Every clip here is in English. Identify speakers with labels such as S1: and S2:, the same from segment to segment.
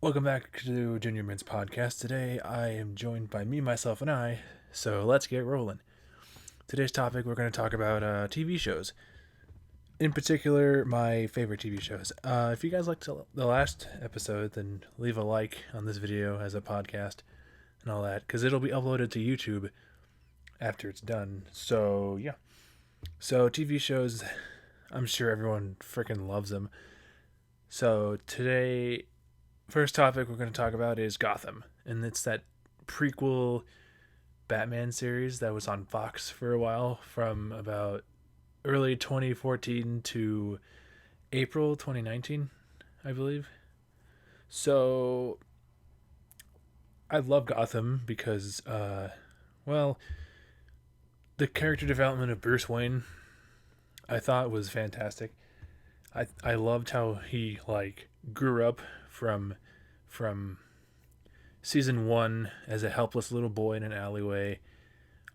S1: Welcome back to Junior Mints Podcast. Today I am joined by me, myself, and I. So let's get rolling. Today's topic we're going to talk about TV shows. In particular, my favorite TV shows. If you guys liked the last episode, then leave a like on this video as a podcast and all that, because it'll be uploaded to YouTube after it's done. So yeah. So TV shows, I'm sure everyone freaking loves them. So today first topic we're going to talk about is Gotham, and it's that prequel Batman series that was on Fox for a while from about early 2014 to April 2019, I believe. So I love Gotham because, well, the character development of Bruce Wayne I thought was fantastic. I loved how he grew up from from season one as a helpless little boy in an alleyway,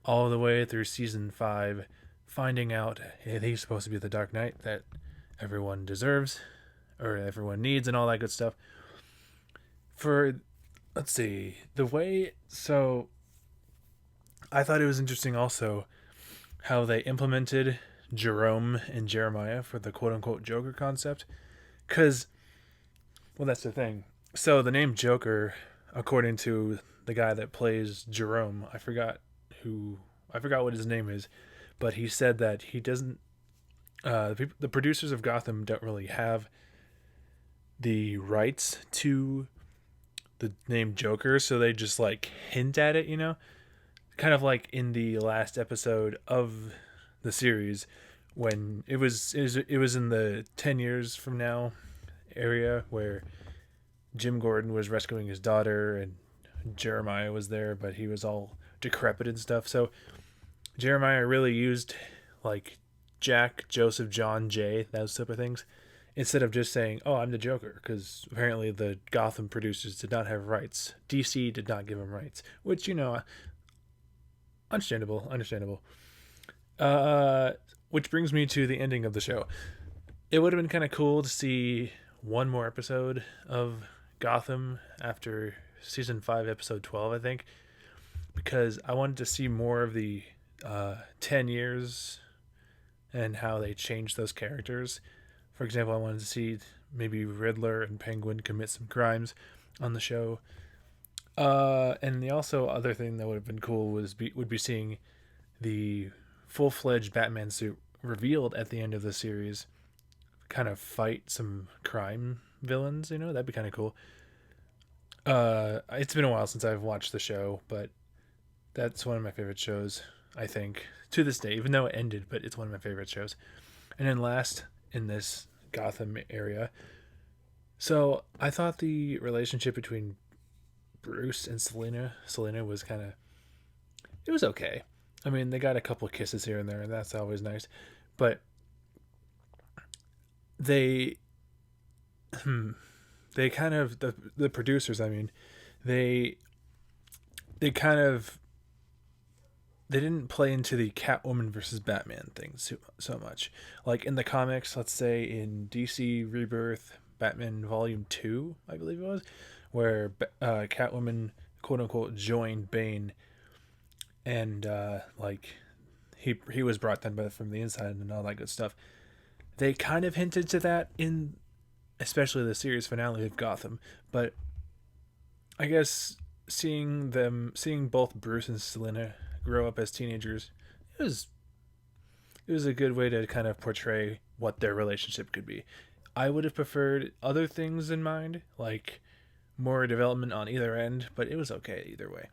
S1: all the way through season five, finding out he's supposed to be the Dark Knight that everyone deserves or everyone needs and all that good stuff. For let's see, the way so I thought it was interesting also how they implemented Jerome and Jeremiah for the quote unquote Joker concept. Because, well, that's the thing. So the name Joker, according to the guy that plays Jerome, I forgot what his name is, but he said that he doesn't. The producers of Gotham don't really have the rights to the name Joker, so they just hint at it, kind of like in the last episode of the series when it was in the 10 years from now area where Jim Gordon was rescuing his daughter and Jeremiah was there, but he was all decrepit and stuff. So Jeremiah really used like Jack, Joseph, John, Jay, those type of things, instead of just saying, "Oh, I'm the Joker," because apparently the Gotham producers did not have rights. DC did not give him rights, which understandable. Which brings me to the ending of the show. It would have been kind of cool to see one more episode of Gotham after season 5, episode 12, I think, because I wanted to see more of the 10 years and how they changed those characters. For example, I wanted to see maybe Riddler and Penguin commit some crimes on the show. And the also other thing that would have been cool would be seeing the full fledged Batman suit revealed at the end of the series, kind of fight some crime villains. That'd be kind of cool. It's been a while since I've watched the show, but that's one of my favorite shows. I think to this day, even though it ended, but it's one of my favorite shows. And then last in this Gotham area, so I thought the relationship between Bruce and Selena was kind of it was okay. I mean, they got a couple of kisses here and there, and that's always nice. But they they kind of the producers, I mean, they they kind of they didn't play into the Catwoman versus Batman thing so much. Like in the comics, let's say in DC Rebirth, Batman Volume 2, I believe it was, where Catwoman quote unquote joined Bane and he was brought down from the inside and all that good stuff. They kind of hinted to that in especially the series finale of Gotham, but I guess seeing both Bruce and Selena grow up as teenagers, it was it was a good way to kind of portray what their relationship could be. I would have preferred other things in mind, like more development on either end, but it was okay either way.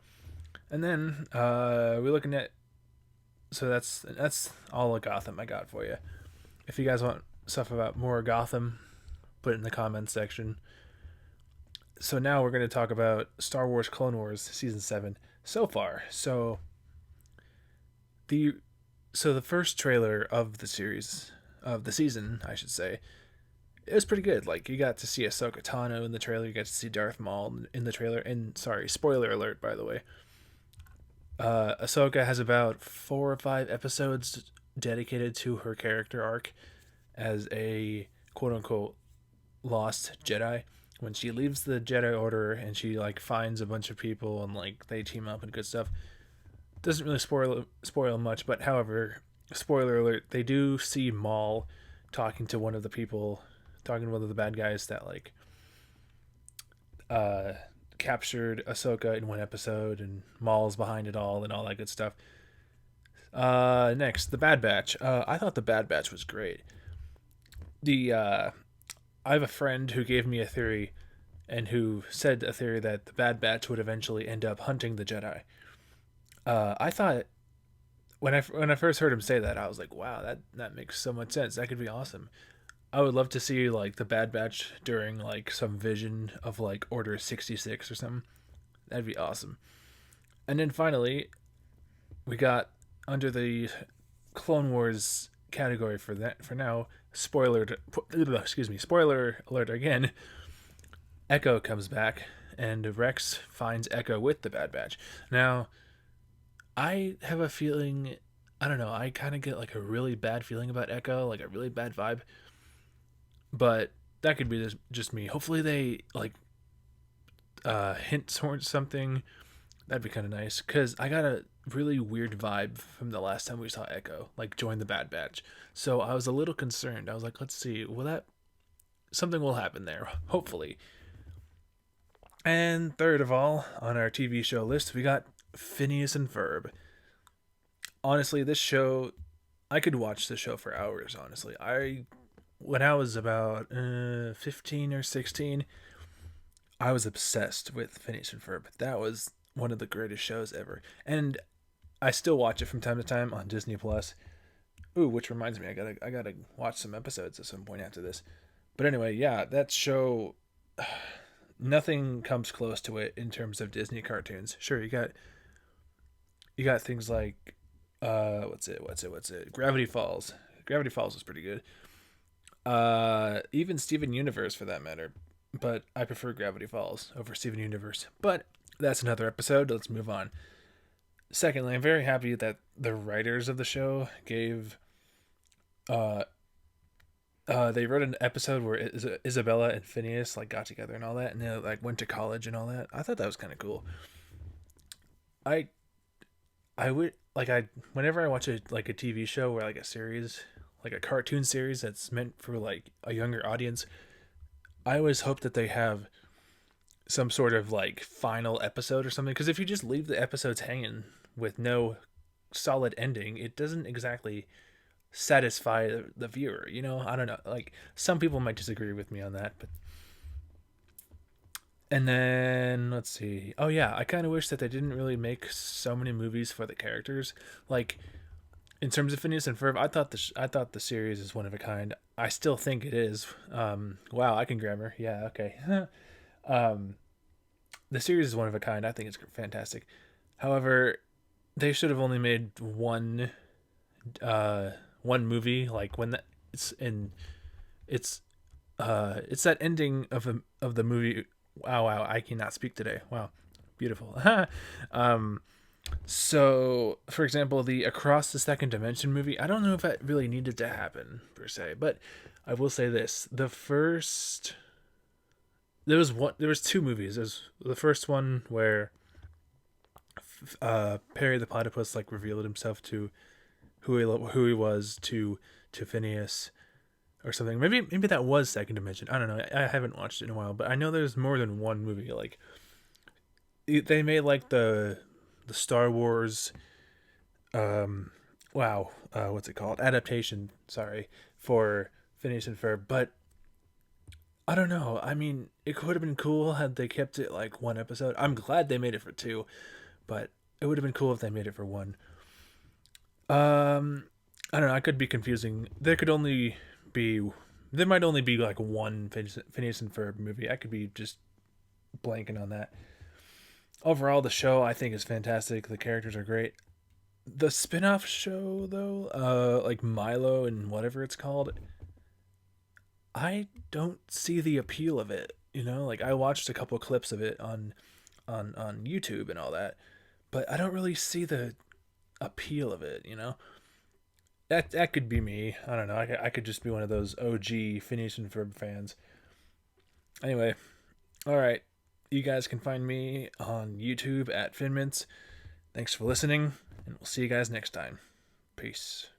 S1: And then we're looking at so that's all of Gotham I got for you. If you guys want stuff about more Gotham, put it in the comments section. So now we're going to talk about Star Wars Clone Wars season 7 so far. The the first trailer of the series of the season, I should say, it was pretty good. Like you got to see Ahsoka Tano in the trailer, you got to see Darth Maul in the trailer, and sorry, spoiler alert by the way. Ahsoka has about 4 or 5 episodes dedicated to her character arc as a quote unquote lost Jedi, when she leaves the Jedi Order and she like finds a bunch of people and like they team up and good stuff. Doesn't really spoil much, but however, spoiler alert, they do see Maul talking to one of the people, talking to one of the bad guys that like uh captured Ahsoka in one episode, and Maul's behind it all and all that good stuff. Next, the Bad Batch. I thought the Bad Batch was great. The I have a friend who gave me a theory, and who said a theory that the Bad Batch would eventually end up hunting the Jedi. I thought when I first heard him say that, I was like, wow, that makes so much sense. That could be awesome. I would love to see like the Bad Batch during like some vision of like Order 66 or something. That'd be awesome. And then finally, we got under the Clone Wars category for that for now. Spoiler alert again. Echo comes back, and Rex finds Echo with the Bad Batch. Now, I have a feeling. I don't know. I kind of get like a really bad feeling about Echo, like a really bad vibe. But that could be just me. Hopefully, they like hint towards something. That'd be kind of nice, because I got a really weird vibe from the last time we saw Echo, like join the Bad Batch. So I was a little concerned. I was like, let's see, will that something will happen there? Hopefully. And third of all, on our TV show list, we got Phineas and Ferb. Honestly, this show, I could watch this show for hours. Honestly, when I was about 15 or 16, I was obsessed with Phineas and Ferb. That was one of the greatest shows ever, and I still watch it from time to time on Disney Plus. Ooh, which reminds me, I gotta watch some episodes at some point after this. But anyway, yeah, that show, nothing comes close to it in terms of Disney cartoons. Sure, you got things like what's it? Gravity Falls. Gravity Falls was pretty good. Even Steven Universe for that matter. But I prefer Gravity Falls over Steven Universe. But that's another episode. Let's move on. Secondly, I'm very happy that the writers of the show gave uh they wrote an episode where Isabella and Phineas like got together and all that, and they like went to college and all that. I thought that was kind of cool. I I would like I whenever I watch a TV show or like a series, like a cartoon series that's meant for like a younger audience, I always hope that they have some sort of like final episode or something, because if you just leave the episodes hanging with no solid ending, it doesn't exactly satisfy the viewer. I don't know. Like some people might disagree with me on that, but and then let's see. Oh yeah, I kind of wish that they didn't really make so many movies for the characters. Like in terms of Phineas and Ferb, I thought the series is one of a kind. I still think it is. Wow, I can grammar. Yeah, okay. um, the series is one of a kind. I think it's fantastic. However, they should have only made one movie. Like when it's it's that ending of the movie. Wow, I cannot speak today. Wow, beautiful. um, so for example, the Across the Second Dimension movie, I don't know if that really needed to happen per se, but I will say this: there was two movies. There's the first one where Perry the Platypus like revealed himself to who he was to Phineas or something. Maybe that was Second Dimension. I don't know. I haven't watched it in a while, but I know there's more than one movie. Like they made like the Star Wars wow, what's it called? Adaptation, sorry, for Phineas and Ferb, but I don't know. I mean, it could have been cool had they kept it like one episode. I'm glad they made it for two, but it would have been cool if they made it for one. Um, I don't know. I could be confusing. Be, there might only be like one Phineas and Ferb movie. I could be just blanking on that. Overall, the show I think is fantastic. The characters are great. The spin-off show though, like Milo and whatever it's called, I don't see the appeal of it. Like I watched a couple clips of it on YouTube and all that, but I don't really see the appeal of it. That could be me. I don't know. I could just be one of those OG Phineas and Ferb fans. Anyway, All right. You guys can find me on YouTube at Finnmints. Thanks for listening, and we'll see you guys next time. Peace.